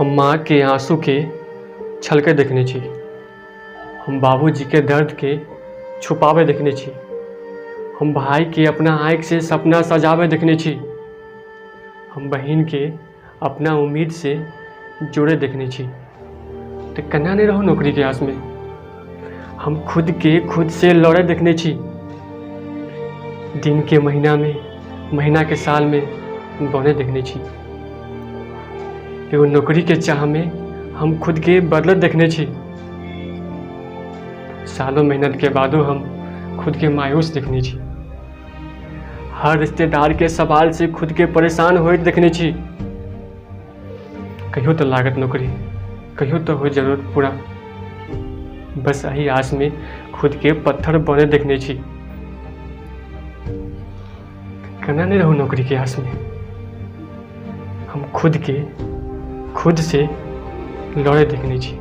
हम माँ के आंसू के छलके देखने छी। हम बाबूजी के दर्द के छुपावे देखने छी। हम भाई के अपना आँख से सपना सजावे देखने छी। हम बहन के अपना उम्मीद से जुड़े देखने छी। तो कन्या नहीं रहो नौकरी के आस में। हम खुद के खुद से लड़े देखने छी। दिन के महीना में, महीना के साल में बने देखने छी। एगो नौकरी के चाह में हम खुद के बदलत देखने छी। सालों मेहनत के बादो हम खुद के मायूस देखने छी। हर रिश्तेदार के सवाल से खुद के परेशान होते देखने छी। कहियो तो लागत नौकरी, कहियो तो हो जरूरत पूरा। बस यही आस में खुद के पत्थर बने देखने छी। करना नहीं रहूं नौकरी के आस में। हम खुद से लड़े देखने छी।